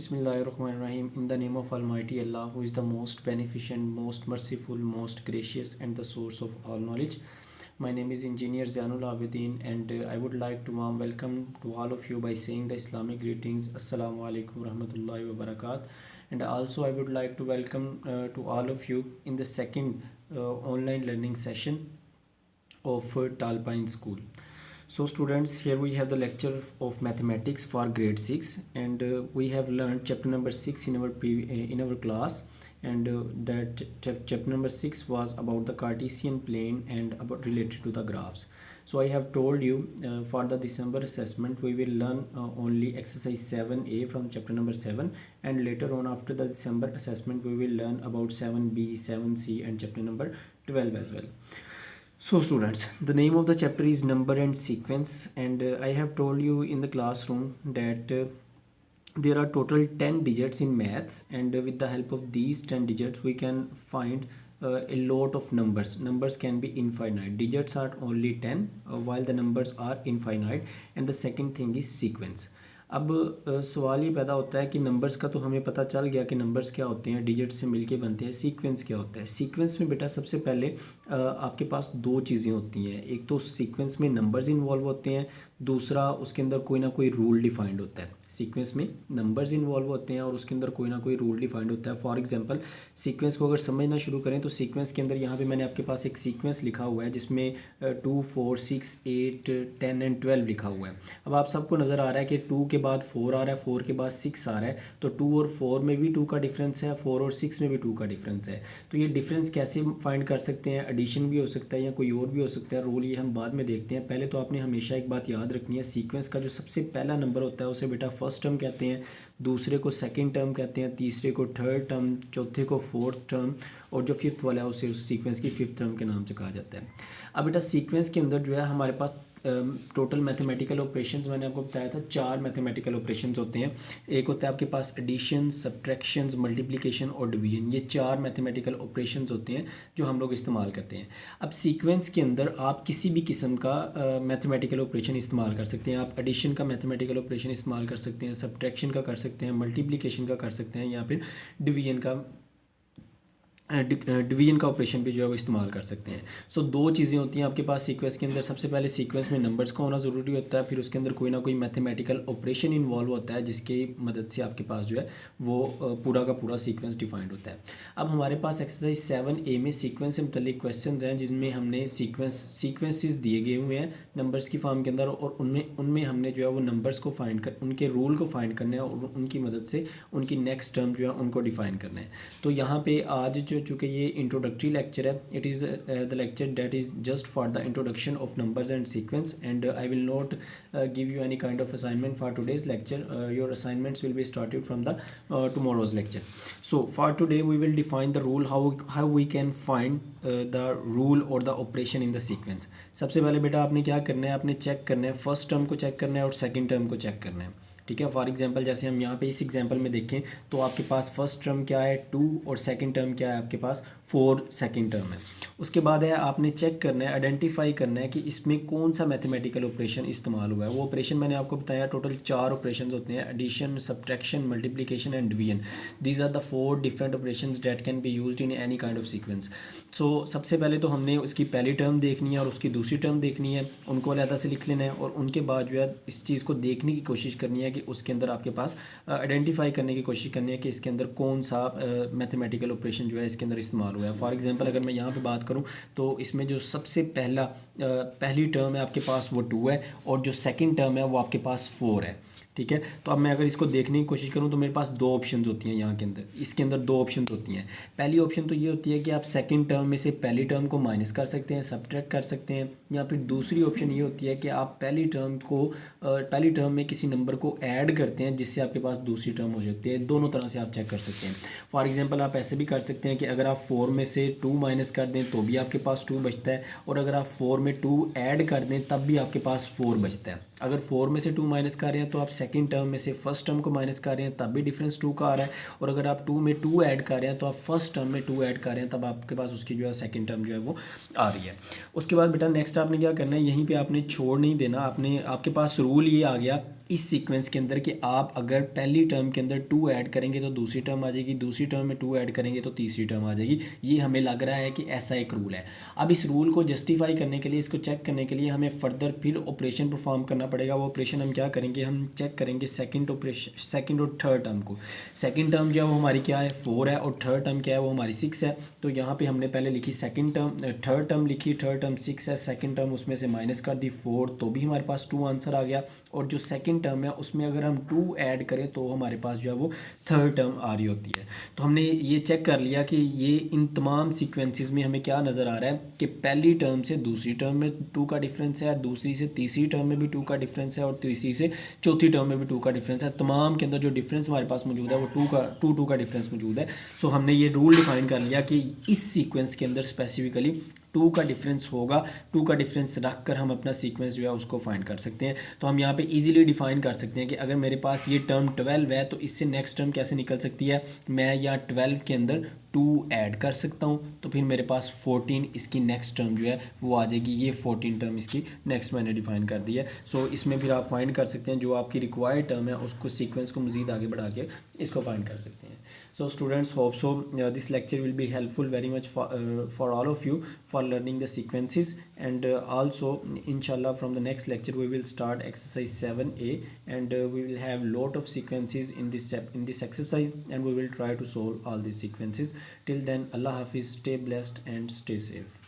Bismillahirrahmanirrahim. In the name of Almighty Allah, who is the most beneficent, most merciful, most gracious, and the source of all knowledge. My name is Engineer Zainul Abidin, and I would like to warm welcome to all of you by saying the Islamic greetings. Assalamu alaikum warahmatullahi wabarakatuh. And also, I would like to welcome to all of you in the second online learning session of Talpine School. So students, here we have the lecture of mathematics for grade 6, and we have learned chapter number 6 in our class, and that chapter number 6 was about the Cartesian plane and about related to the graphs. So I have told you for the December assessment we will learn only exercise 7a from chapter number 7, and later on after the December assessment we will learn about 7b, 7c and chapter number 12 as well. So students, the name of the chapter is number and sequence, and I have told you in the classroom that there are total 10 digits in maths, and with the help of these 10 digits we can find a lot of numbers can be infinite. Digits are only 10 while the numbers are infinite. And the second thing is sequence. अब सवाल ये पैदा होता है कि numbers का तो हमें पता चल गया कि नंबर्स क्या होते हैं, डिजिट से मिलके बनते हैं। सीक्वेंस क्या होता है? सीक्वेंस में बेटा सबसे पहले आपके पास दो चीज़ें होती हैं। एक तो सीक्वेंस में नंबर्स इन्वॉल्व होते हैं, दूसरा उसके अंदर कोई ना कोई रूल डिफाइंड होता है। सीक्वेंस में नंबर्स इन्वॉल्व होते हैं और उसके अंदर कोई ना कोई रूल डिफाइंड होता है। फॉर एग्जांपल सीक्वेंस को अगर समझना शुरू करें तो सीक्वेंस के अंदर यहाँ पे मैंने आपके पास एक सीक्वेंस लिखा हुआ है जिसमें 2, 4, 6, 8, 10 एंड 12 लिखा हुआ है। अब आप सबको नज़र आ रहा है कि 2 के बाद 4 आ रहा है, 4 के बाद 6 आ रहा है, तो 2 और 4 में भी 2 का डिफरेंस है, 4 और 6 में भी 2 का डिफरेंस है। तो ये डिफरेंस कैसे फाइंड कर सकते हैं? एडिशन भी हो सकता है या कोई और भी हो सकता है, रूल ये हम बाद में देखते हैं। पहले तो आपने हमेशा एक बात याद रखनी है, सीक्वेंस का जो सबसे पहला नंबर होता है उसे बेटा फर्स्ट टर्म कहते हैं, दूसरे को सेकंड टर्म कहते हैं, तीसरे को थर्ड टर्म, चौथे को फोर्थ टर्म, और जो फिफ्थ वाला है उसे उस सीक्वेंस की फिफ्थ टर्म के नाम से कहा जाता है। अब बेटा सीक्वेंस के अंदर जो है हमारे पास टोटल मैथमेटिकल ऑपरेशंस मैंने आपको बताया था 4 मैथमेटिकल ऑपरेशंस होते हैं। एक होता है आपके पास एडिशन, सब्ट्रैक्शंस, मल्टीप्लिकेशन और डिवीजन। ये 4 मैथमेटिकल ऑपरेशंस होते हैं जो हम लोग इस्तेमाल करते हैं। अब सीक्वेंस के अंदर आप किसी भी किस्म का मैथमेटिकल ऑपरेशन इस्तेमाल कर सकते हैं। आप एडिशन का मैथमेटिकल ऑपरेशन इस्तेमाल कर सकते हैं, सब्ट्रैक्शन का कर सकते हैं, मल्टीप्लिकेशन का कर सकते हैं, या फिर डिवीजन का ऑपरेशन भी जो है वो इस्तेमाल कर सकते हैं। सो दो चीज़ें होती हैं आपके पास सीक्वेंस के अंदर। सबसे पहले सीक्वेंस में नंबर्स का होना ज़रूरी होता है, फिर उसके अंदर कोई ना कोई मैथमेटिकल ऑपरेशन इन्वॉल्व होता है जिसकी मदद से आपके पास जो है वो पूरा का पूरा सीक्वेंस डिफाइंड होता है। अब हमारे पास एक्सरसाइज 7a में सीक्वेंस से मुतल्लिक क्वेश्चन हैं जिनमें हमने सीक्वेंसेस दिए गए हुए हैं नंबर्स की फॉर्म के अंदर, और उनमें हमने जो है वो नंबर्स को फाइंड कर उनके रूल को फाइंड करना है और उनकी मदद से उनकी नेक्स्ट टर्म जो है उनको डिफाइन करना है। तो यहाँ पे आज जो चूँकि ये इंट्रोडक्टरी लेक्चर है, it is the lecture that is just for the introduction of numbers and sequence, and I will not give you any kind of assignment for today's lecture. Your assignments will be started from the tomorrow's lecture. So for today we will define the rule, how we can find the rule or the operation in the sequence. सबसे पहले बेटा आपने क्या करना है, आपने check करना है, फर्स्ट टर्म को चेक करना है और सेकंड टर्म को चेक करना है। ठीक है, फॉर एग्जांपल जैसे हम यहाँ पे इस एग्जांपल में देखें तो आपके पास फर्स्ट टर्म क्या है 2 और सेकंड टर्म क्या है आपके पास 4 सेकंड टर्म है। उसके बाद है आपने चेक करना है, आइडेंटिफाई करना है कि इसमें कौन सा मैथमेटिकल ऑपरेशन इस्तेमाल हुआ है। वो ऑपरेशन मैंने आपको बताया टोटल 4 ऑपरेशन होते हैं, addition, subtraction, multiplication and division. These are the 4 different operation that can be used in any kind of sequence. So सबसे पहले तो हमने उसकी पहली टर्म देखनी है और उसकी दूसरी टर्म देखनी है, उनको अलग से लिख लेना है, और उनके बाद जो है इस चीज़ को देखने की कोशिश करनी है कि उसके अंदर आपके पास आइडेंटिफाई करने की कोशिश करनी है कि इसके अंदर कौन सा मैथमेटिकल ऑपरेशन जो है इसके अंदर इस्तेमाल हुआ है। फॉर एग्जांपल अगर मैं यहाँ पे बात करूँ तो इसमें जो सबसे पहली टर्म है आपके पास वो 2 है, और जो सेकंड टर्म है वो आपके पास 4 है। ठीक है, तो अब मैं अगर इसको देखने की कोशिश करूं तो मेरे पास 2 ऑप्शंस होती हैं यहाँ के अंदर, इसके अंदर 2 ऑप्शंस होती हैं। पहली ऑप्शन तो ये होती है कि आप सेकंड टर्म में से पहली टर्म को माइनस कर सकते हैं, सब्ट्रैक्ट कर सकते हैं, या फिर दूसरी ऑप्शन ये होती है कि आप पहली टर्म में किसी नंबर को ऐड करते हैं जिससे आपके पास दूसरी टर्म हो सकती है। दोनों तरह से आप चेक कर सकते हैं। फॉर एग्जाम्पल आप ऐसे भी कर सकते हैं कि अगर आप 4 में से 2 माइनस कर दें तो भी आपके पास 2 बचता है, और अगर आप 4 में 2 ऐड कर दें तब भी आपके पास 4 बचता है। अगर 4 में से 2 माइनस कर रहे हैं तो आप सेकंड टर्म में से फर्स्ट टर्म को माइनस कर रहे हैं तब भी डिफरेंस 2 का आ रहा है, और अगर आप 2 में 2 ऐड कर रहे हैं तो आप फर्स्ट टर्म में 2 ऐड कर रहे हैं तब आपके पास उसकी जो है सेकंड टर्म जो है वो आ रही है। उसके बाद बेटा नेक्स्ट आपने क्या करना है, यहीं पे आपने छोड़ नहीं देना। आपके पास रूल ये आ गया इस सीक्वेंस के अंदर कि आप अगर पहली टर्म के अंदर 2 ऐड करेंगे तो दूसरी टर्म आ जाएगी, दूसरी टर्म में 2 ऐड करेंगे तो तीसरी टर्म आ जाएगी। ये हमें लग रहा है कि ऐसा एक रूल है। अब इस रूल को जस्टिफाई करने के लिए, इसको चेक करने के लिए हमें फर्दर फिर ऑपरेशन परफॉर्म करना पड़ेगा। वो ऑपरेशन हम क्या करेंगे, हम चेक करेंगे सेकंड ऑपरेशन, सेकंड और थर्ड टर्म को। सेकंड टर्म जो है वो हमारी क्या है 4 है, और थर्ड टर्म क्या है वो हमारी 6 है। तो यहाँ पे हमने पहले लिखी सेकंड टर्म, थर्ड टर्म लिखी, थर्ड टर्म 6 है, सेकंड टर्म उसमें से माइनस कर दी 4, तो भी हमारे पास 2 आंसर आ गया। और जो सेकंड टर्म है उसमें अगर हम 2 ऐड करें तो हमारे पास जो है वो थर्ड टर्म आ रही होती है। तो हमने ये चेक कर लिया कि ये इन तमाम सीक्वेंसेस में हमें क्या नज़र आ रहा है कि पहली टर्म से दूसरी टर्म में 2 का डिफरेंस है, दूसरी से तीसरी टर्म में भी 2 का डिफरेंस है, और तीसरी से चौथी टर्म में भी 2 का डिफरेंस है। तमाम के अंदर जो डिफरेंस हमारे पास मौजूद है वो 2 का डिफरेंस मौजूद है। सो हमने ये रूल डिफाइन कर लिया कि इस सीक्वेंस के अंदर स्पेसिफिकली 2 का डिफरेंस होगा। 2 का डिफरेंस रख कर हम अपना सीक्वेंस जो है उसको फाइंड कर सकते हैं। तो हम यहाँ पे इजीली डिफाइन कर सकते हैं कि अगर मेरे पास ये टर्म 12 है तो इससे नेक्स्ट टर्म कैसे निकल सकती है, मैं यहाँ 12 के अंदर 2 ऐड कर सकता हूँ, तो फिर मेरे पास 14 इसकी नेक्स्ट टर्म जो है वो आ जाएगी। ये 14 टर्म इसकी नेक्स्ट मैंने डिफाइन कर दी है। सो इसमें फिर आप फाइंड कर सकते हैं जो आपकी रिक्वायर्ड टर्म है, उसको सीक्वेंस को मज़ीद आगे बढ़ा के इसको फाइंड कर सकते हैं। So students, hope so this lecture will be helpful very much for all of you for learning the sequences, and also inshallah from the next lecture we will start exercise 7a, and we will have lot of sequences in this exercise, and we will try to solve all these sequences. Till then, Allah Hafiz, stay blessed and stay safe.